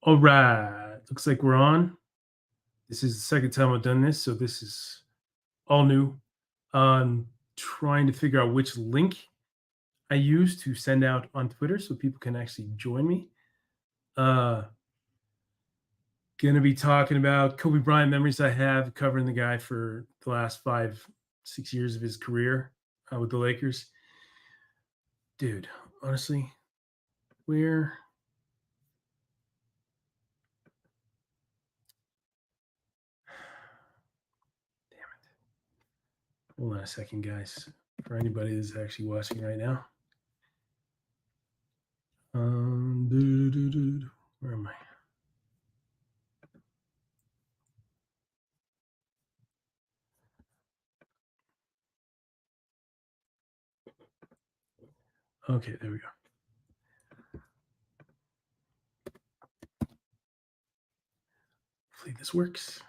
All right. Looks like we're on. This is the second time I've done this, so this is all new. Trying to figure out which link I use to send out on Twitter so people can actually join me. Uh, gonna be talking about Kobe Bryant memories I have covering the guy for the last 5, 6 years of his career with the Lakers. Dude, honestly, where hold on a second, guys. For anybody that's actually watching right now. Where am I? Okay, there we go. Hopefully this works.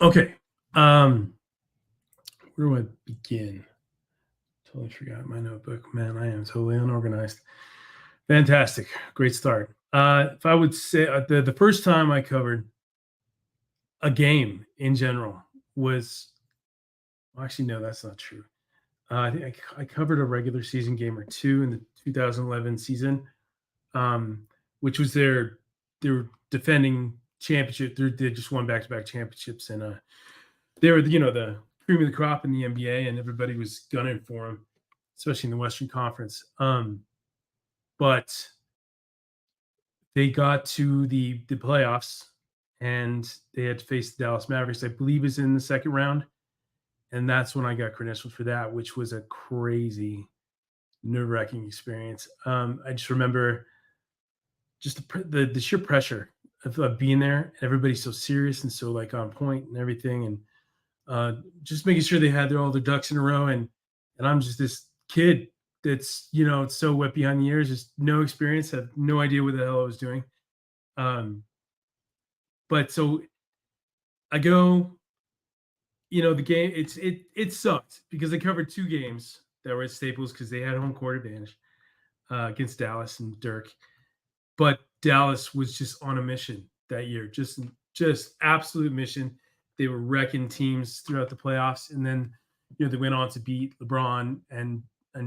Okay. Where do I begin? Totally forgot my notebook. Man, I am totally unorganized. Fantastic. Great start. If I would say the first time I covered a game in general was well, actually, no, that's not true. I think I covered a regular season game or two in the 2011 season, um, which was their defending championship. They just won back-to-back championships, and they were the cream of the crop in the NBA, and everybody was gunning for them, especially in the Western Conference. But they got to the playoffs, and they had to face the Dallas Mavericks. I believe is in the second round, and that's when I got credentialed for that, which was a crazy, nerve-wracking experience. I just remember just the sheer pressure of being there. Everybody's so serious and so like on point and everything, and just making sure they had all their ducks in a row. And I'm just this kid that's so wet behind the ears, just no experience, have no idea what the hell I was doing. But so I go, the game. It sucked because they covered two games that were at Staples because they had home court advantage against Dallas and Dirk. But Dallas was just on a mission that year, just absolute mission. They were wrecking teams throughout the playoffs, and then they went on to beat LeBron and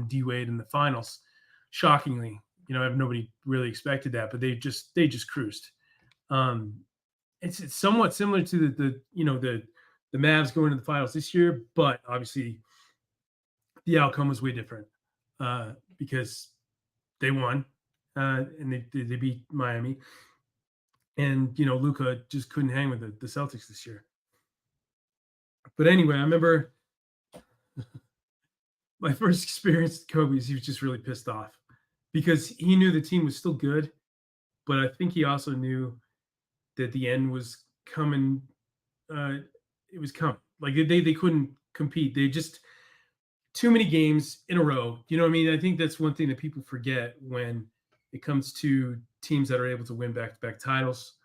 D Wade in the finals. Shockingly, nobody really expected that, but they just cruised. It's somewhat similar to the Mavs going to the finals this year, but obviously the outcome was way different because they won and they beat Miami, and Luka just couldn't hang with the Celtics this year. But anyway, I remember my first experience with Kobe is he was just really pissed off because he knew the team was still good, but I think he also knew that the end was coming. It was coming. Like they couldn't compete. They just too many games in a row. You know what I mean? I think that's one thing that people forget when it comes to teams that are able to win back-to-back titles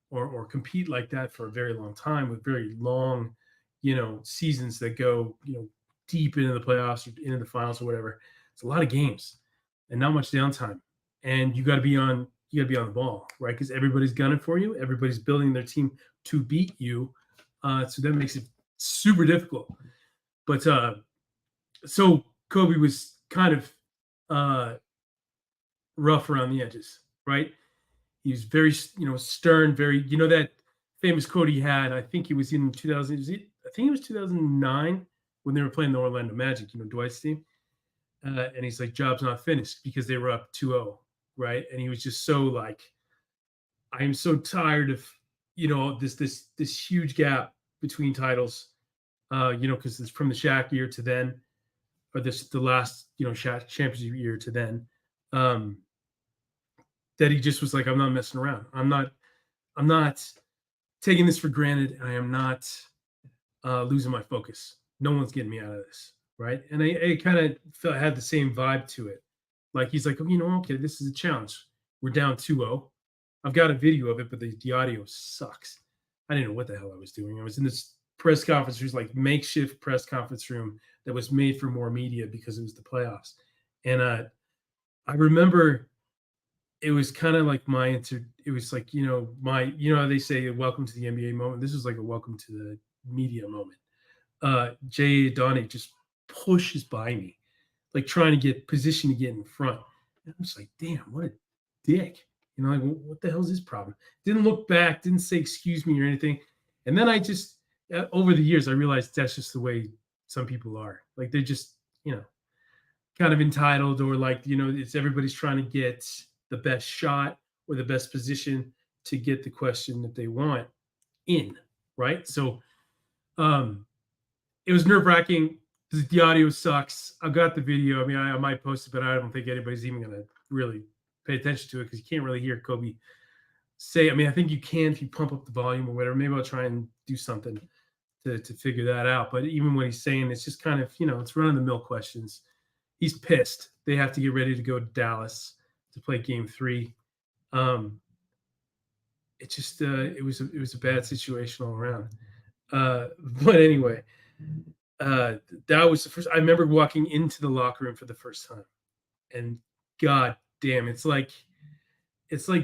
or compete like that for a very long time with very long, seasons that go, deep into the playoffs or into the finals or whatever. It's a lot of games and not much downtime. And you got to be on the ball, right? Because everybody's gunning for you. Everybody's building their team to beat you. So that makes it super difficult. But so Kobe was kind of rough around the edges, right? He was very, stern, very, that famous quote he had. I think it was in 2000. I think it was 2009 when they were playing the Orlando Magic, Dwight's team. And he's like, job's not finished because they were up 2-0, right? And he was just so like, I am so tired of, this huge gap between titles, because it's from the Shaq year to then, or the last, Shaq championship year to then, that he just was like, I'm not messing around. I'm not taking this for granted. I am not losing my focus. No one's getting me out of this, right? And I kind of felt had the same vibe to it. Like he's like, okay, this is a challenge. We're down 2-0. I've got a video of it, but the audio sucks. I didn't know what the hell I was doing. I was in this press conference room, like makeshift press conference room that was made for more media because it was the playoffs. And I remember it was kind of like it was like, how they say welcome to the NBA moment. This was like a welcome to the media moment. Jay Donnie just pushes by me, like trying to get position to get in front. And I'm just like, damn, what a dick. Like, what the hell is his problem? Didn't look back, didn't say excuse me or anything. And then I just, over the years, I realized that's just the way some people are. Like, they're just, kind of entitled, or like, it's everybody's trying to get the best shot or the best position to get the question that they want in. Right. So, um, it was nerve wracking. The audio sucks. I got the video. I mean, I might post it, but I don't think anybody's even going to really pay attention to it because you can't really hear Kobe say. I mean, I think you can if you pump up the volume or whatever. Maybe I'll try and do something to figure that out. But even when he's saying, it's just kind of, it's run of the mill questions. He's pissed. They have to get ready to go to Dallas to play Game 3. It just it was a bad situation all around. But anyway, that was the first. I remember walking into the locker room for the first time, and god damn, it's like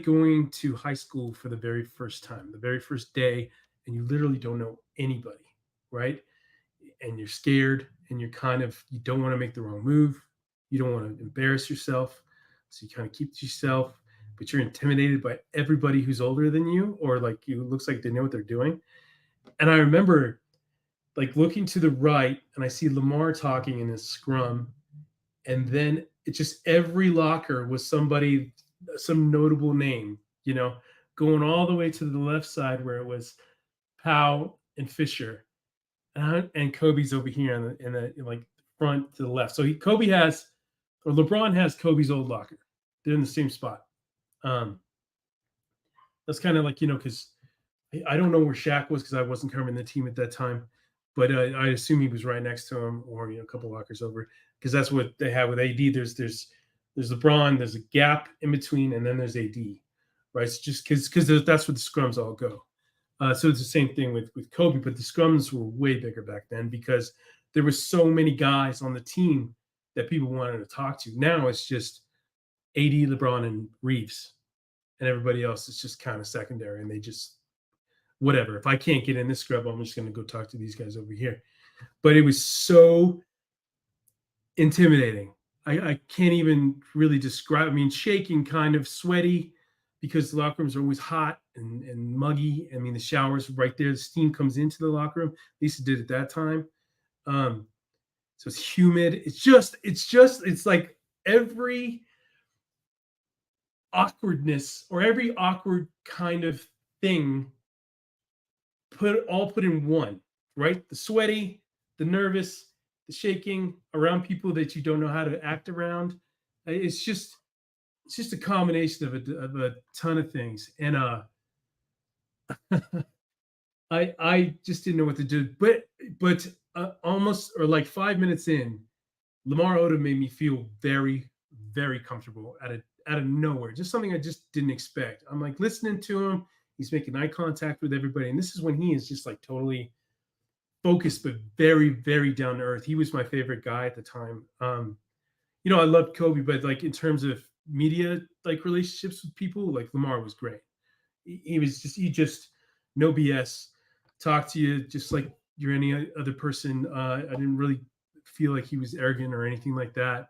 going to high school for the very first time, the very first day, and you literally don't know anybody, right? And you're scared, and you don't want to make the wrong move, you don't want to embarrass yourself, so you kind of keep to yourself, but you're intimidated by everybody who's older than you, or like you looks like they know what they're doing. And I remember like looking to the right, and I see Lamar talking in his scrum, and then it just every locker was somebody, some notable name, going all the way to the left side where it was Powell and Fisher, and Kobe's over here in the like front to the left. So Kobe has, or LeBron has Kobe's old locker. They're in the same spot. That's kind of like, because I don't know where Shaq was because I wasn't covering the team at that time, but I assume he was right next to him, or a couple lockers over, because that's what they have with AD. There's LeBron, there's a gap in between, and then there's AD, right? It's just because that's where the scrums all go. So it's the same thing with Kobe, but the scrums were way bigger back then because there were so many guys on the team that people wanted to talk to. Now it's just AD, LeBron, and Reeves, and everybody else is just kind of secondary, and they just whatever. If I can't get in this scrub, I'm just going to go talk to these guys over here. But it was so intimidating. I can't even really describe. I mean, shaking, kind of sweaty, because the locker rooms are always hot and muggy. I mean, the showers right there, the steam comes into the locker room. At least it did at that time. So it's humid. It's like every awkwardness or every awkward kind of thing put in one, right? The sweaty, the nervous, the shaking around people that you don't know how to act around. It's just a combination of a ton of things. And I just didn't know what to do. But almost, or like 5 minutes in, Lamar Odom made me feel very, very comfortable out of nowhere. Just something I just didn't expect. I'm like listening to him. He's making eye contact with everybody. And this is when he is just like totally focused, but very, very down to earth. He was my favorite guy at the time. I loved Kobe, but like in terms of media, like relationships with people, like Lamar was great. He just no BS, talk to you just like you're any other person. I didn't really feel like he was arrogant or anything like that.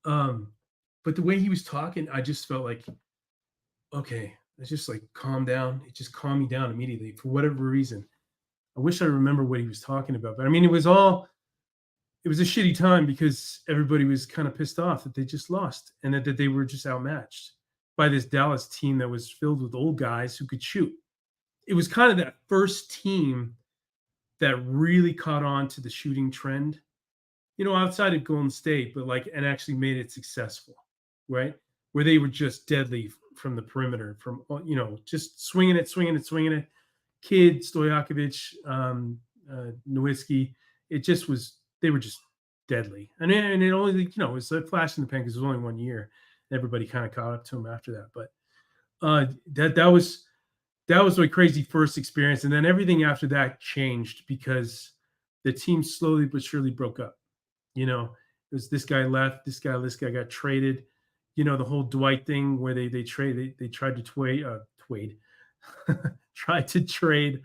But the way he was talking, I just felt like, okay, let's just like calm down. It just calmed me down immediately for whatever reason. I wish I remember what he was talking about, but I mean, it was a shitty time because everybody was kind of pissed off that they just lost and that they were just outmatched by this Dallas team that was filled with old guys who could shoot. It was kind of that first team that really caught on to the shooting trend, outside of Golden State, but and actually made it successful, right? Where they were just deadly from the perimeter, from, just swinging it. Kidd, Stojakovic, Nowitzki, they were just deadly. And it only, it was a flash in the pan because it was only 1 year. Everybody kind of caught up to him after that. But that was a crazy first experience. And then everything after that changed because the team slowly but surely broke up. You know, it was this guy left, this guy got traded. You know, the whole Dwight thing where they tried to trade tried to trade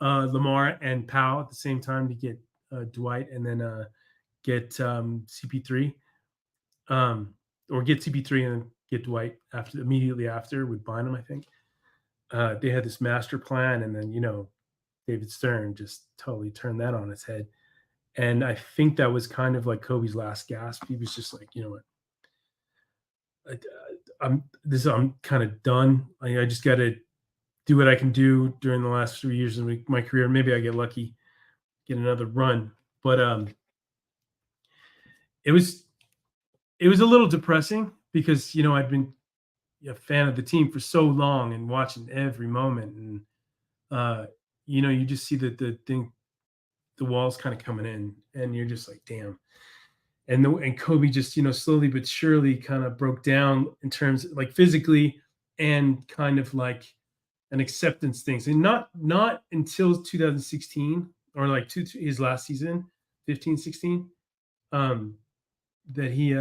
Lamar and Powell at the same time to get Dwight and then get CP3 or get CP3 and then get Dwight after immediately after with Bynum, I think. They had this master plan, and then David Stern just totally turned that on its head. And I think that was kind of like Kobe's last gasp. He was just like, you know what, I'm kind of done. I just got to do what I can do during the last 3 years of my career. Maybe I get lucky, get another run. But it was it was a little depressing because I'd been a fan of the team for so long and watching every moment, and uh, you just see that the walls kind of coming in, and you're just like, damn. And Kobe just slowly but surely kind of broke down in terms like physically and kind of like an acceptance things, and not until 2016 or like his last season, 15-16, um, that he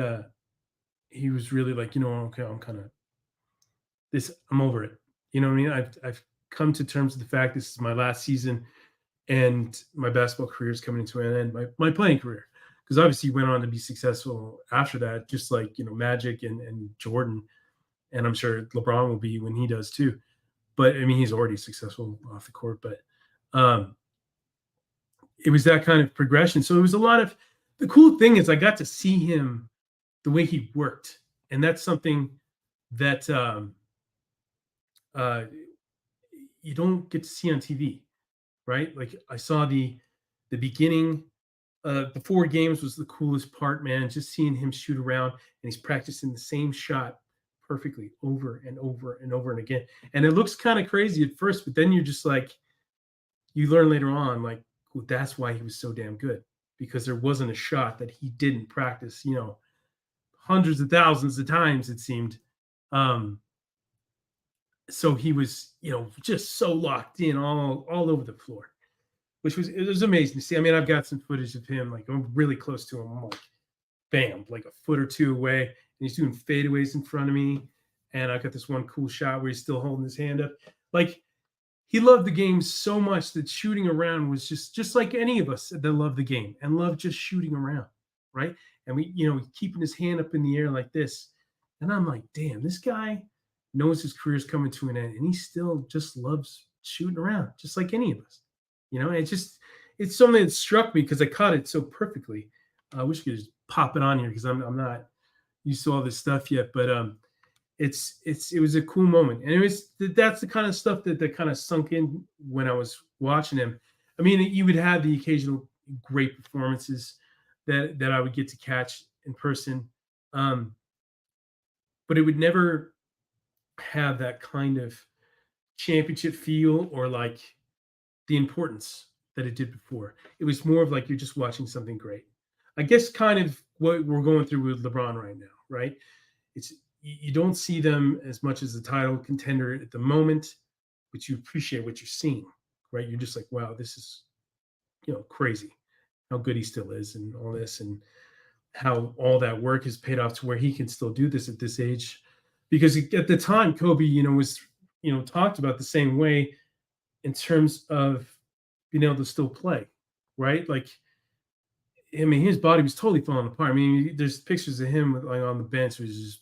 was really like, okay, I'm kind of this, I'm over it. You know what I mean? I've come to terms with the fact this is my last season and my basketball career is coming to an end, my playing career. Because obviously he went on to be successful after that, just like Magic and Jordan, and I'm sure LeBron will be when he does too. But I mean, he's already successful off the court. But um, it was that kind of progression. So it was a lot of the cool thing is I got to see him the way he worked, and that's something that uh, you don't get to see on TV, right? Like I saw the beginning. Before games was the coolest part, man. Just seeing him shoot around and he's practicing the same shot perfectly over and over and over and again. And it looks kind of crazy at first, but then you're just like, you learn later on, like, well, that's why he was so damn good because there wasn't a shot that he didn't practice, hundreds of thousands of times, it seemed. Um, so he was, just so locked in all over the floor, which was, it was amazing to see. I mean, I've got some footage of him, like I'm really close to him. I'm like, bam, like a foot or two away, and he's doing fadeaways in front of me. And I got this one cool shot where he's still holding his hand up. Like he loved the game so much that shooting around was just like any of us that love the game and love just shooting around, right? And we, keeping his hand up in the air like this. And I'm like, damn, this guy knows his career's coming to an end, and he still just loves shooting around, just like any of us. It's something that struck me because I caught it so perfectly. I wish I could just pop it on here because I'm not used to all this stuff yet, but it was a cool moment, and that's the kind of stuff that kind of sunk in when I was watching him. I mean, you would have the occasional great performances that I would get to catch in person, but it would never have that kind of championship feel or like the importance that it did before. It was more of like you're just watching something great. I guess kind of what we're going through with LeBron right now, right? It's you don't see them as much as the title contender at the moment, but you appreciate what you're seeing, right? You're just like, wow, this is crazy how good he still is and all this and how all that work has paid off to where he can still do this at this age. Because at the time, Kobe, was talked about the same way in terms of being able to still play, right? Like, I mean, his body was totally falling apart. I mean, there's pictures of him like on the bench, which is just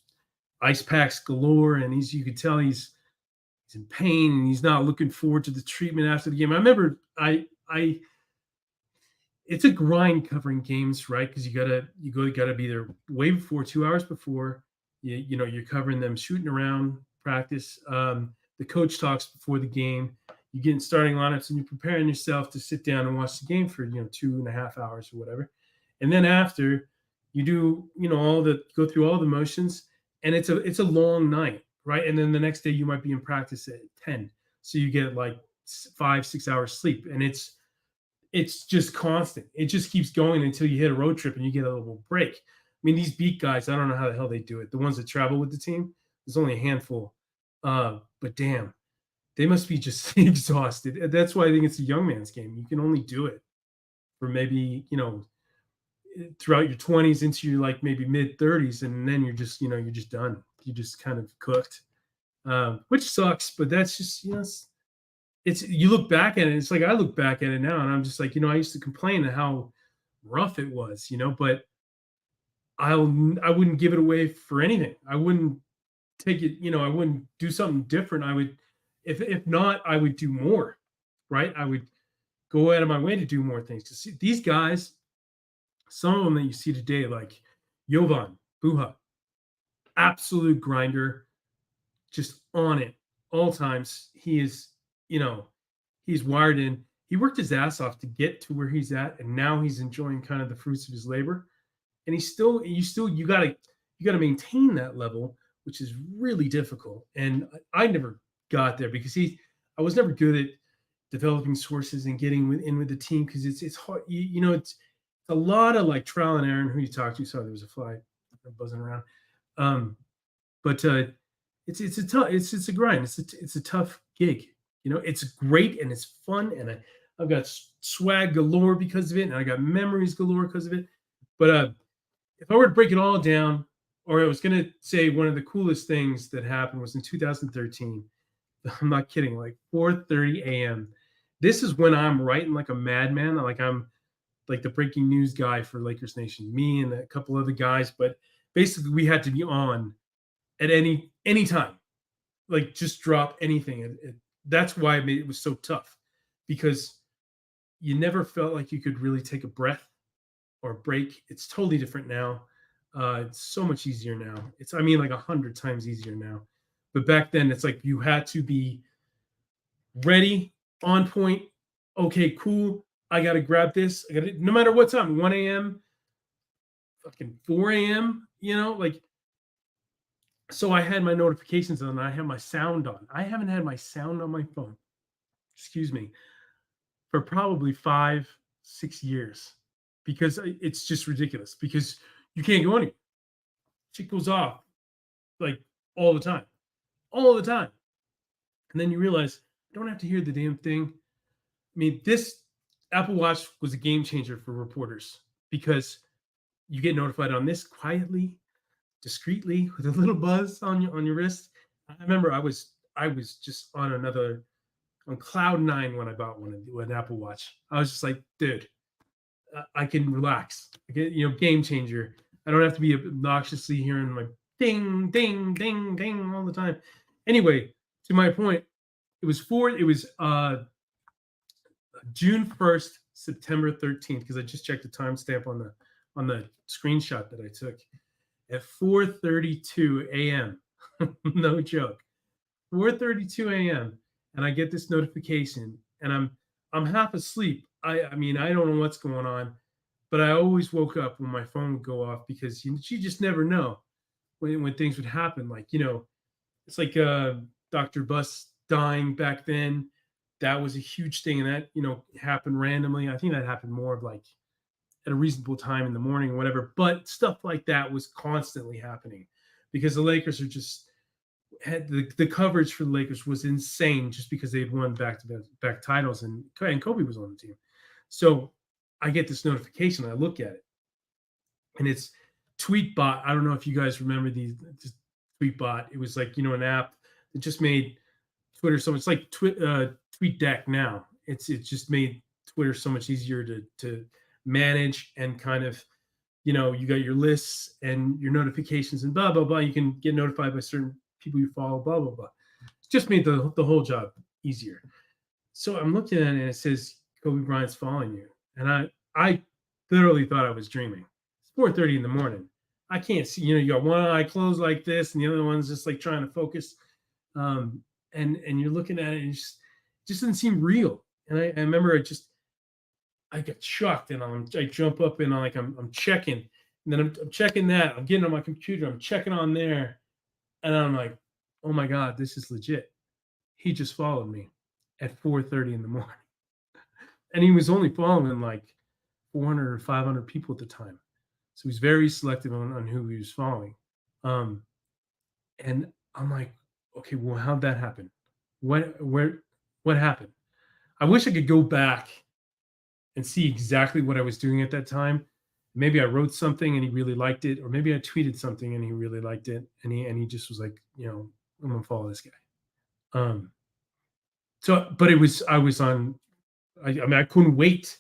ice packs galore, and you could tell he's in pain and he's not looking forward to the treatment after the game. I remember it's a grind covering games, right? Because you gotta be there way before, 2 hours before. You're covering them shooting around practice. The coach talks before the game. You get in starting lineups and you're preparing yourself to sit down and watch the game for 2.5 hours or whatever. And then after you do go through all the motions, and it's a long night, right? And then the next day you might be in practice at 10, so you get like 5-6 hours sleep, and it's just constant. It just keeps going until you hit a road trip and you get a little break. I mean, these beat guys, I don't know how the hell they do it. The ones that travel with the team, there's only a handful. But damn, they must be just exhausted. That's why I think it's a young man's game. You can only do it for maybe, throughout your 20s into your like maybe mid 30s, and then you're just done. You just kind of cooked, which sucks. But that's just it's you look back at it. It's like I look back at it now, and I'm just like I used to complain at how rough it was, but I wouldn't give it away for anything. I wouldn't take it, I wouldn't do something different. I would, if not, I would do more, right? I would go out of my way to do more things. To see these guys, some of them that you see today, like Jovan Buha, absolute grinder, just on it all times. He is, you know, he's wired in. He worked his ass off to get to where he's at, and now he's enjoying kind of the fruits of his labor. And you gotta maintain that level, which is really difficult. And I never got there because I was never good at developing sources and getting in with the team because it's hard. It's a lot of like trial and error. And who you talk to? Sorry, there was a fly buzzing around. Um, but it's a tough it's a grind. It's a tough gig. It's great and it's fun, and I've got swag galore because of it, and I got memories galore because of it. But if I were to break it all down, or I was going to say one of the coolest things that happened was in 2013. I'm not kidding, like 4:30 a.m. This is when I'm writing like a madman. Like I'm like the breaking news guy for Lakers Nation, me and a couple other guys. But basically, we had to be on at any time, like just drop anything. That's why it was so tough, because you never felt like you could really take a breath or break. It's totally different now. It's so much easier now. I mean, like 100 times easier now. But back then, it's like you had to be ready, on point. Okay, cool. I got to grab this. I got to, no matter what time, 1 a.m., fucking 4 a.m., like, so I had my notifications on. I had my sound on. I haven't had my sound on my phone, excuse me, for probably 5, 6 years, because it's just ridiculous, because you can't go anywhere. Shit goes off like all the time, all the time. And then you realize I don't have to hear the damn thing. I mean, this Apple Watch was a game changer for reporters, because you get notified on this quietly, discreetly, with a little buzz on your wrist. I remember I was just on cloud nine when I bought an Apple Watch. I was just like, dude, I can relax. Game changer. I don't have to be obnoxiously hearing my ding, ding, ding, ding all the time. Anyway, to my point, it was June 1st, September 13th, because I just checked the timestamp on the screenshot that I took at 4:32 a.m. No joke. 4:32 a.m. and I get this notification, and I'm half asleep. I mean, I don't know what's going on, but I always woke up when my phone would go off, because you just never know when things would happen. Like, it's like Dr. Bus dying back then. That was a huge thing, and that happened randomly. I think that happened more of like at a reasonable time in the morning or whatever. But stuff like that was constantly happening, because the Lakers are just had the coverage for the Lakers was insane, just because they had won back titles, and Kobe was on the team. So I get this notification, I look at it, and it's Tweetbot. I don't know if you guys remember this Tweetbot. It was like an app that just made Twitter so much. It's like TweetDeck now. It just made Twitter so much easier to manage, and kind of you got your lists and your notifications and blah blah blah. You can get notified by certain people you follow, blah blah blah. It just made the whole job easier. So I'm looking at it, and it says Kobe Bryant's following you, and I literally thought I was dreaming. It's 4:30 in the morning. I can't see. You got one eye closed like this, and the other one's just like trying to focus. And you're looking at it, and it just doesn't seem real. And I remember I got shocked, and I jump up, and I'm checking, and then I'm checking that. I'm getting on my computer. I'm checking on there, and I'm like, oh my God, this is legit. He just followed me at 4:30 in the morning, and he was only following like 400 or 500 people at the time, so he's very selective on who he was following. Um, and I'm like, okay, well, how'd that happen? What happened? I wish I could go back and see exactly what I was doing at that time. Maybe I wrote something and he really liked it, or maybe I tweeted something and he really liked it, and he just was like, I'm gonna follow this guy. Um, so, but it was I was on. I mean, I couldn't wait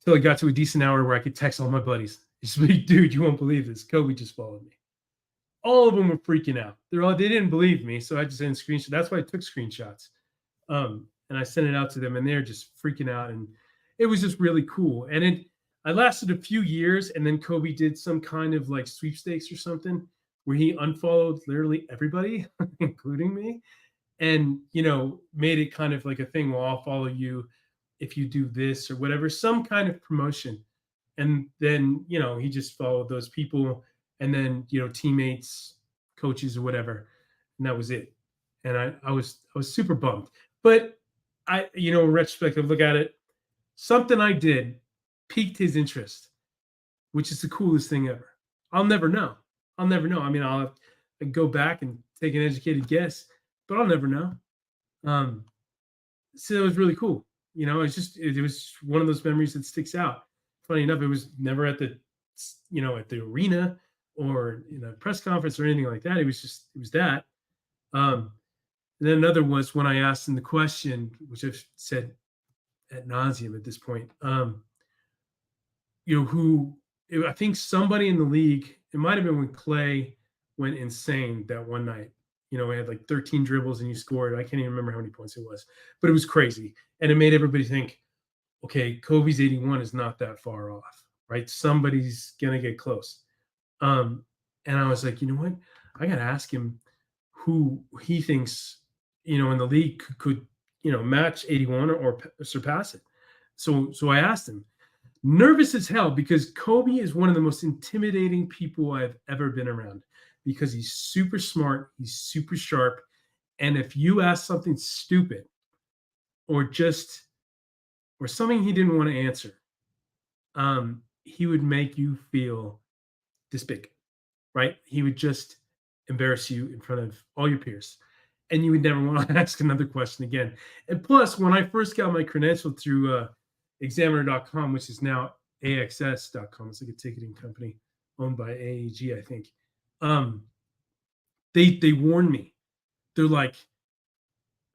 till I got to a decent hour where I could text all my buddies. Just like, dude, you won't believe this. Kobe just followed me. All of them were freaking out. They didn't believe me, so I just sent screenshots. That's why I took screenshots. And I sent it out to them, and they're just freaking out, and it was just really cool. And I lasted a few years, and then Kobe did some kind of like sweepstakes or something where he unfollowed literally everybody, including me, and made it kind of like a thing. Well, I'll follow you if you do this or whatever, some kind of promotion. And then he just followed those people, and then teammates, coaches, or whatever, and that was it. And I was super bummed, but in retrospective, look at it, something I did piqued his interest, which is the coolest thing ever. I'll never know. I'll never know. I mean, I go back and take an educated guess, but I'll never know. Um, so it was really cool. It was one of those memories that sticks out. Funny enough, it was never at the arena or in a press conference or anything like that. It was that. Um, and then another was when I asked him the question, which I've said ad nauseum at this point. Who I think somebody in the league, it might have been when Clay went insane that one night. He had like 13 dribbles and he scored. I can't even remember how many points it was, but it was crazy. And it made everybody think, okay, Kobe's 81 is not that far off, right? Somebody's going to get close. And I was like, you know what? I got to ask him who he thinks, in the league could match 81 or surpass it. So I asked him, nervous as hell, because Kobe is one of the most intimidating people I've ever been around, because he's super smart, he's super sharp, and if you ask something stupid or something he didn't want to answer, he would make you feel this big, right? He would just embarrass you in front of all your peers, and you would never want to ask another question again. And plus, when I first got my credential through examiner.com, which is now AXS.com, it's like a ticketing company owned by AAG, I think. They warned me. They're like,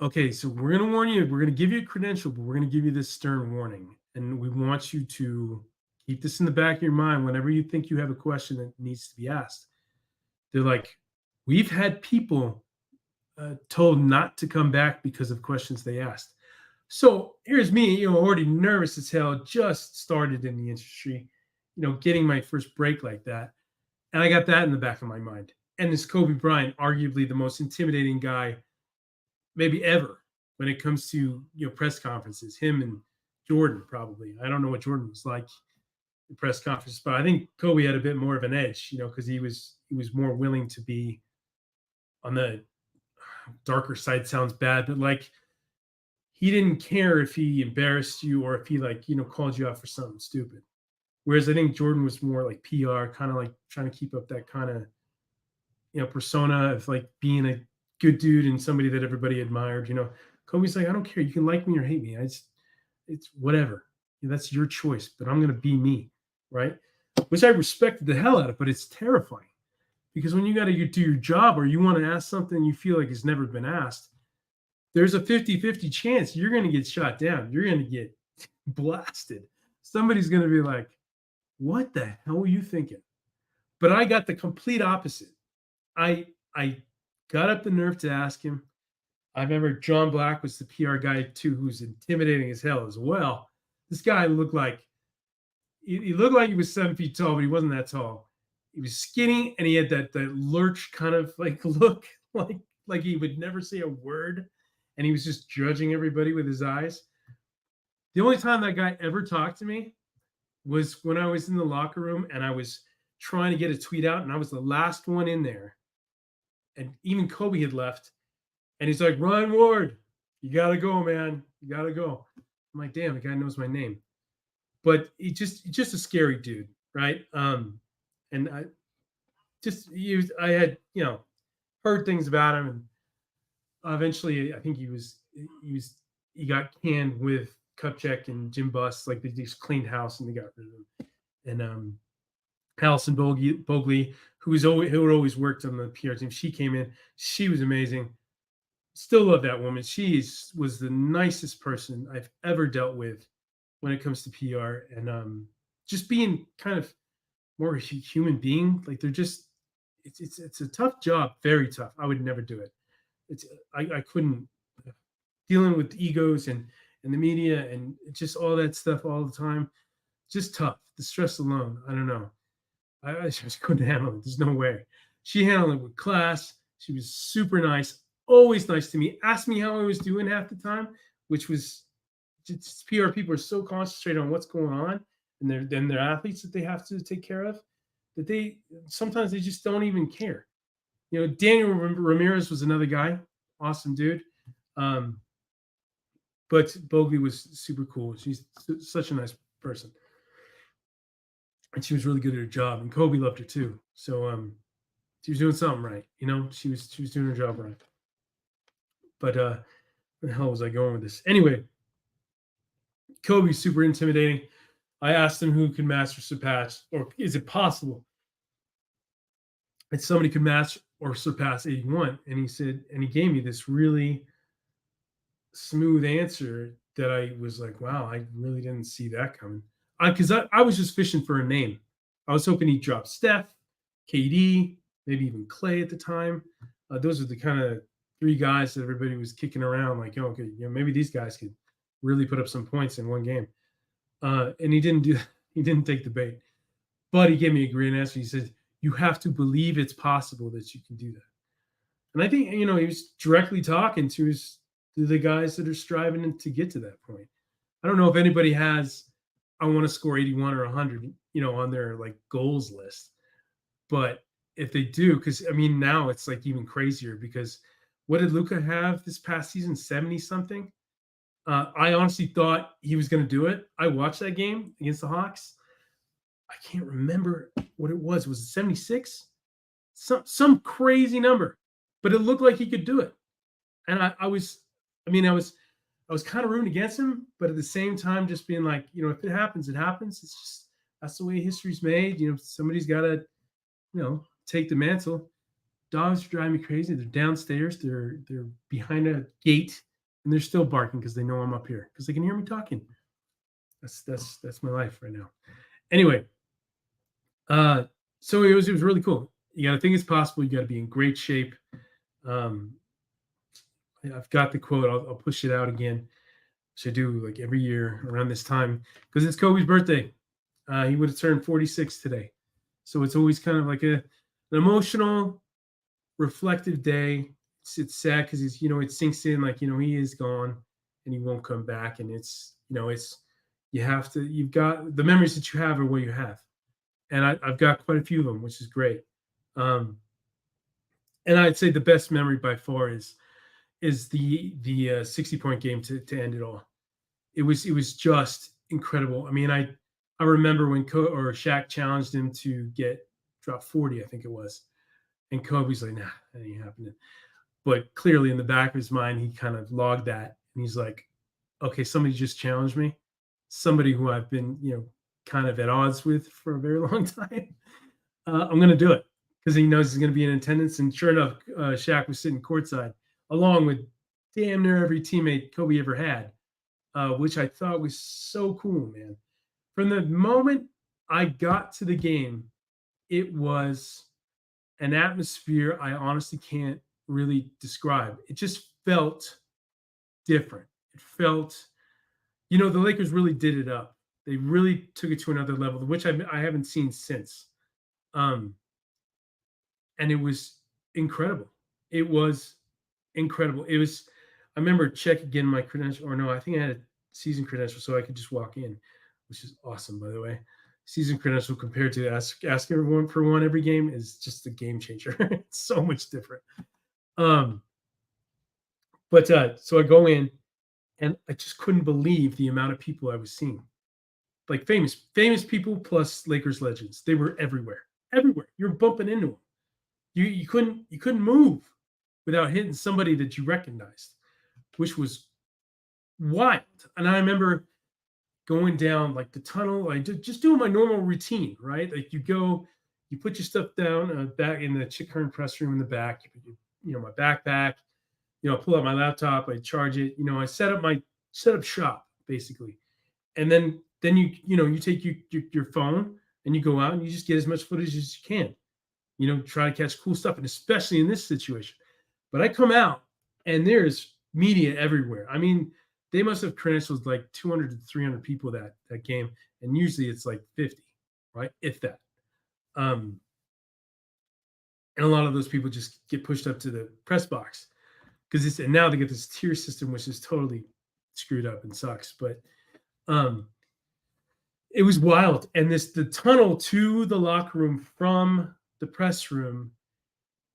okay, so we're going to warn you. We're going to give you a credential, but we're going to give you this stern warning. And we want you to keep this in the back of your mind whenever you think you have a question that needs to be asked. They're like, we've had people told not to come back because of questions they asked. So here's me, already nervous as hell, just started in the industry, getting my first break like that. And I got that in the back of my mind. And this Kobe Bryant, arguably the most intimidating guy maybe ever when it comes to press conferences. Him and Jordan, probably. I don't know what Jordan was like in press conferences, but I think Kobe had a bit more of an edge, because he was more willing to be on the darker side. Sounds bad, but like he didn't care if he embarrassed you or if he called you out for something stupid. Whereas I think Jordan was more like PR, kind of like trying to keep up that kind of persona of like being a good dude and somebody that everybody admired. Kobe's like, I don't care. You can like me or hate me. It's whatever. That's your choice, but I'm gonna be me, right? Which I respected the hell out of, but it's terrifying because when you got to do your job or you want to ask something you feel like has never been asked, there's a 50-50 chance you're going to get shot down. You're going to get blasted. Somebody's going to be like, what the hell were you thinking? But I got the complete opposite. I got up the nerve to ask him. I remember John Black was the PR guy too, who's intimidating as hell as well. This guy looked like he looked like he was 7 feet tall, but he wasn't that tall. He was skinny and he had that lurch kind of like look, like he would never say a word, and he was just judging everybody with his eyes. The only time that guy ever talked to me was when I was in the locker room and I was trying to get a tweet out, and I was the last one in there. And even Kobe had left. And he's like, Ryan Ward, you got to go, man. You got to go. I'm like, damn, the guy knows my name. But he's just a scary dude, right? And I had, heard things about him. And eventually, I think he got canned with Kupchak and Jim Buss, like they just cleaned house and they got rid of him. And Allison Bogley, who had always worked on the PR team, she came in. She was amazing. Still love that woman. Was the nicest person I've ever dealt with when it comes to PR, and just being kind of more human being. Like they're just, it's a tough job, very tough. I would never do it. It's I couldn't, dealing with egos and the media and just all that stuff all the time. Just tough. The stress alone. I don't know. I just couldn't handle it. There's no way. She handled it with class. She was super nice, always nice to me. Asked me how I was doing half the time, which was just PR people are so concentrated on what's going on and their athletes that they have to take care of that they sometimes they just don't even care. You know, Daniel Ramirez was another guy, awesome dude. Um, but Bogie was super cool. She's such a nice person, and she was really good at her job. And Kobe loved her too. So she was doing something right. You know, she was doing her job right. But where the hell was I going with this? Anyway, Kobe's super intimidating. I asked him who can match or surpass, or is it possible that somebody could match or surpass 81? And he said, and he gave me this really smooth answer that I was like, wow, I really didn't see that coming. Because I was just fishing for a name. I was hoping he'd drop Steph, KD, maybe even Clay at the time. Those are the kind of three guys that everybody was kicking around, like, oh, okay, you know, maybe these guys could really put up some points in one game. And he didn't do that. He didn't take the bait. But he gave me a great answer. He said, you have to believe it's possible that you can do that. And I think, you know, he was directly talking to the guys that are striving to get to that point. I don't know if anybody has, I want to score 81 or 100, you know, on their like goals list. But if they do, because I mean, now it's like even crazier because what did Luka have this past season? 70 something. I honestly thought he was going to do it. I watched that game against the Hawks. I can't remember what it was. Was it 76? Some crazy number, but it looked like he could do it. And I was kind of rooting against him, but at the same time, just being like, you know, if it happens, it happens. It's just that's the way history's made. You know, somebody's got to, you know, take the mantle. Dogs drive me crazy. They're downstairs. They're behind a gate, and they're still barking because they know I'm up here because they can hear me talking. That's my life right now. Anyway, so it was really cool. You got to think it's possible. You got to be in great shape. I've got the quote. I'll push it out again, which I do like every year around this time because it's Kobe's birthday. He would have turned 46 today, so it's always kind of like an emotional, reflective day. It's sad because he's, you know, it sinks in like, you know, he is gone and he won't come back, and it's, you know, it's you've got the memories that you have are what you have, and I've got quite a few of them, which is great. And I'd say the best memory by far is the 60-point game to end it all. It was just incredible. I mean, I remember when Shaq challenged him to drop 40, I think it was, and Kobe's like, nah, that ain't happening. But clearly in the back of his mind, he kind of logged that, and he's like, okay, somebody just challenged me, somebody who I've been, you know, kind of at odds with for a very long time. I'm going to do it because he knows he's going to be in attendance. And sure enough, Shaq was sitting courtside along with damn near every teammate Kobe ever had, which I thought was so cool, man. From the moment I got to the game, it was an atmosphere I honestly can't really describe. It just felt different. It felt, you know, the Lakers really did it up. They really took it to another level, which I haven't seen since. And it was incredible. It was incredible. It was, I remember checking again my credential, or no, I think I had a season credential so I could just walk in, which is awesome, by the way. Season credential compared to ask everyone for one every game is just a game changer. It's so much different. But so I go in and I just couldn't believe the amount of people I was seeing. Like famous people plus Lakers legends. They were everywhere. Everywhere. You're bumping into them. You couldn't move without hitting somebody that you recognized, which was wild. And I remember going down like the tunnel, just doing my normal routine, right? Like you go, you put your stuff down back in the chick current press room in the back, my backpack, I pull out my laptop, I charge it, I set up shop basically. And then you take your phone and you go out and you just get as much footage as you can, try to catch cool stuff. And especially in this situation. But I come out and there's media everywhere. I mean, they must have credentialed like 200 to 300 people that game, and usually it's like 50, right? If that. Um, and a lot of those people just get pushed up to the press box because and now they get this tier system, which is totally screwed up and sucks. But um, it was wild, and the tunnel to the locker room from the press room,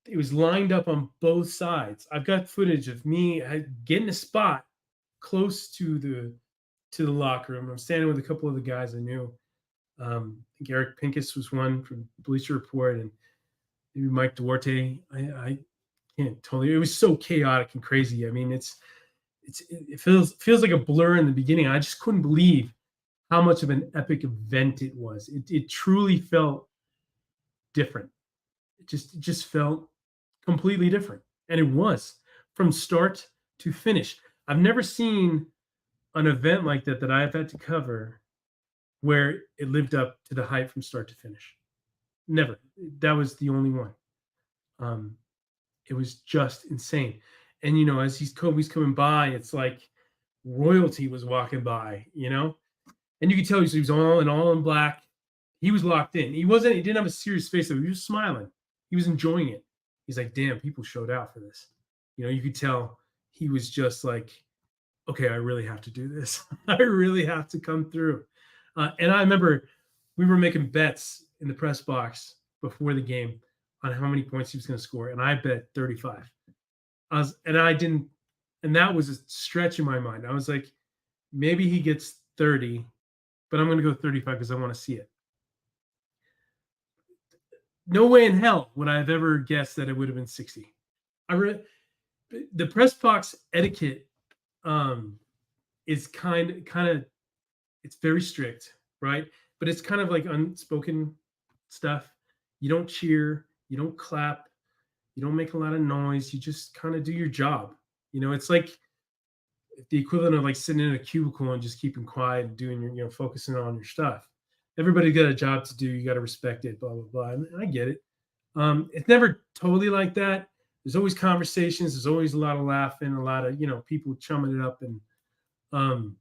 it was lined up on both sides. I've got footage of me getting a spot close to the locker room. I'm standing with a couple of the guys I knew. I think Eric Pincus was one from Bleacher Report, and maybe Mike Duarte. I can't totally. It was so chaotic and crazy. I mean, it feels like a blur in the beginning. I just couldn't believe how much of an epic event it was. It truly felt different. It just felt completely different, and it was from start to finish. I've never seen an event like that I've had to cover where it lived up to the hype from start to finish. Never. That was the only one. Um, it was just insane. And as Kobe's coming by, it's like royalty was walking by, and you could tell he was all in black. He was locked in. He didn't have a serious face, though. He was smiling. He was enjoying it. He's like, damn, people showed out for this. You could tell he was just like, okay, I really have to do this. I really have to come through. And I remember we were making bets in the press box before the game on how many points he was going to score, and I bet 35. I didn't, and that was a stretch in my mind. I was like, maybe he gets 30, but I'm going to go 35 because I want to see it. No way in hell would I have ever guessed that it would have been 60. The press box etiquette is kind of it's very strict, right? But it's kind of like unspoken stuff. You don't cheer, you don't clap, you don't make a lot of noise. You just kind of do your job. It's like the equivalent of like sitting in a cubicle and just keeping quiet and doing your, focusing on your stuff. Everybody got a job to do. You got to respect it, blah, blah, blah. And I get it. It's never totally like that. There's always conversations. There's always a lot of laughing, a lot of, people chumming it up and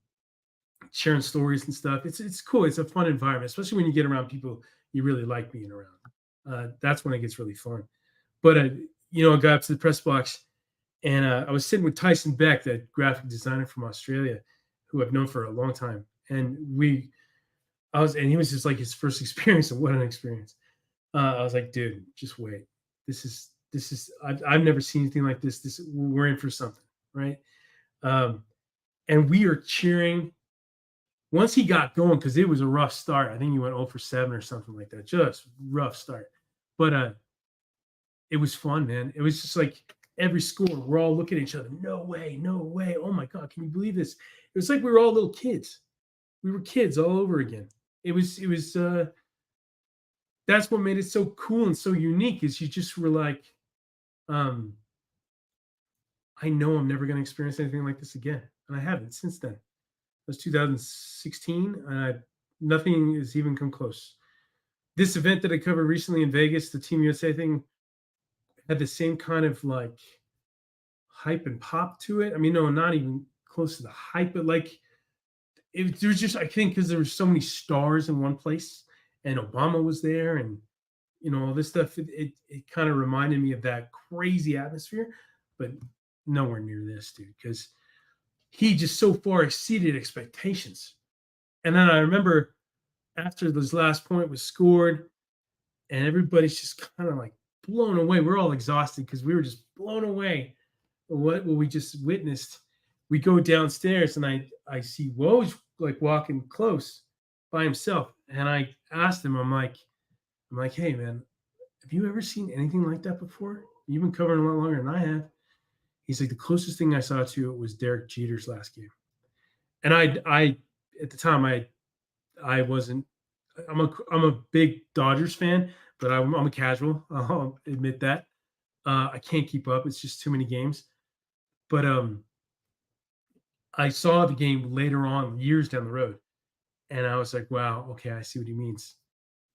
sharing stories and stuff. It's cool. It's a fun environment, especially when you get around people you really like being around. That's when it gets really fun. But I got up to the press box, and I was sitting with Tyson Beck, that graphic designer from Australia, who I've known for a long time, and he was just like his first experience, and what an experience! I was like, dude, just wait. This is I've never seen anything like this. We're in for something, right? And we are cheering. Once he got going, because it was a rough start. I think he went 0 for 7 or something like that. Just rough start. But it was fun, man. It was just like every score, we're all looking at each other. No way, no way. Oh my God, can you believe this? It was like we were all little kids. We were kids all over again. It was that's what made it so cool and so unique, is you just were like, I know I'm never going to experience anything like this again. And I haven't since then. It was 2016, and nothing has even come close. This event that I covered recently in Vegas, the Team USA thing, had the same kind of like hype and pop to it. I mean, no, not even close to the hype, but like there was just, I think, because there were so many stars in one place, and Obama was there, and all this stuff. It kind of reminded me of that crazy atmosphere, but nowhere near this, dude, because he just so far exceeded expectations. And then I remember after this last point was scored, and everybody's just kind of like blown away. We're all exhausted because we were just blown away what we just witnessed. We go downstairs, and I see Woj like walking close by himself, and I asked him, I'm like, hey man, have you ever seen anything like that before? You've been covering a lot longer than I have. He's like, the closest thing I saw to it was Derek Jeter's last game. And I at the time I wasn't. I'm a big Dodgers fan, but I'm a casual. I'll admit that. I can't keep up. It's just too many games. But I saw the game later on, years down the road, and I was like, wow, okay, I see what he means.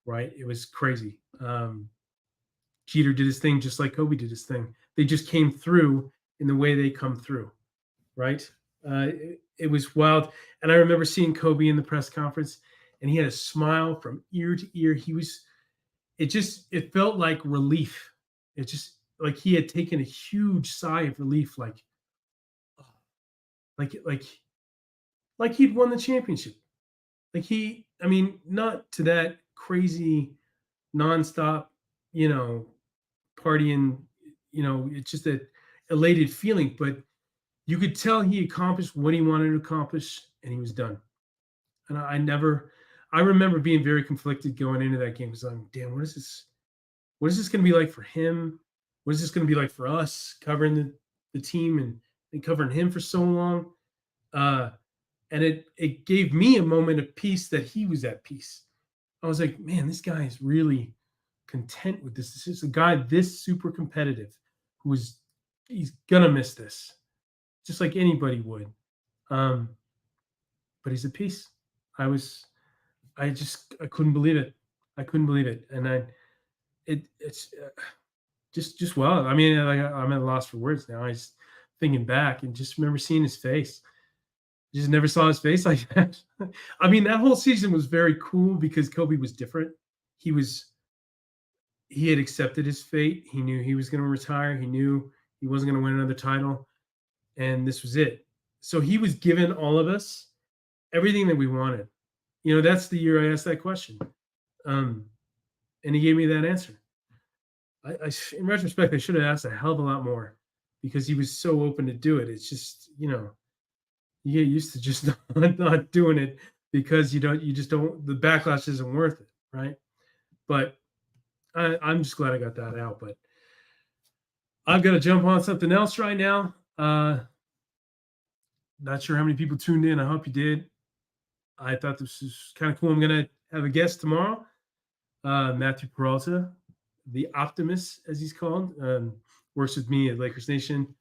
Right? It was crazy. Jeter did his thing just like Kobe did his thing. They just came through in the way they come through, right? It was wild. And I remember seeing Kobe in the press conference, and he had a smile from ear to ear. It felt like relief. It just like he had taken a huge sigh of relief, like like like he'd won the championship. I mean, not to that crazy nonstop, you know, partying, it's just a elated feeling, but you could tell he accomplished what he wanted to accomplish and he was done. And I remember being very conflicted going into that game because I'm, damn, what is this going to be like for him? What is this going to be like for us covering the team and covering him for so long? Uh, and it gave me a moment of peace that he was at peace. I was like, man, this guy is really content with this. This is a guy this super competitive who is he's gonna miss this, just like anybody would. Um, but he's at peace. I was, I couldn't believe it. I couldn't believe it, and it's just well. I mean, like I'm at a loss for words now. I just thinking back and just remember seeing his face. Just never saw his face like that. I mean, that whole season was very cool because Kobe was different. He was he had accepted his fate. He knew he was going to retire. He knew he wasn't going to win another title, and this was it. So he was giving all of us everything that we wanted. That's the year I asked that question, um, and he gave me that answer. In retrospect, I should have asked a hell of a lot more because he was so open to do it. It's just you get used to just not doing it because you just don't. The backlash isn't worth it, right? But I'm just glad I got that out. But I've got to jump on something else right now. Not sure how many people tuned in. I hope you did. I thought this was kind of cool. I'm gonna have a guest tomorrow, Matthew Peralta, the Optimist, as he's called. Works with me at Lakers Nation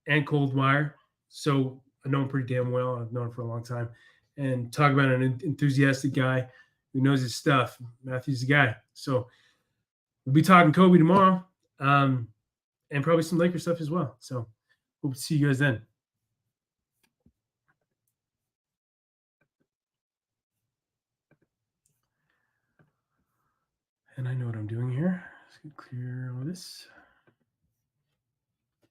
and Cold Wire, so I know him pretty damn well. I've known him for a long time, and talk about an enthusiastic guy who knows his stuff. Matthew's the guy. So we'll be talking Kobe tomorrow, and probably some Lakers stuff as well. So hope to see you guys then. And I know what I'm doing here. Let's clear all this.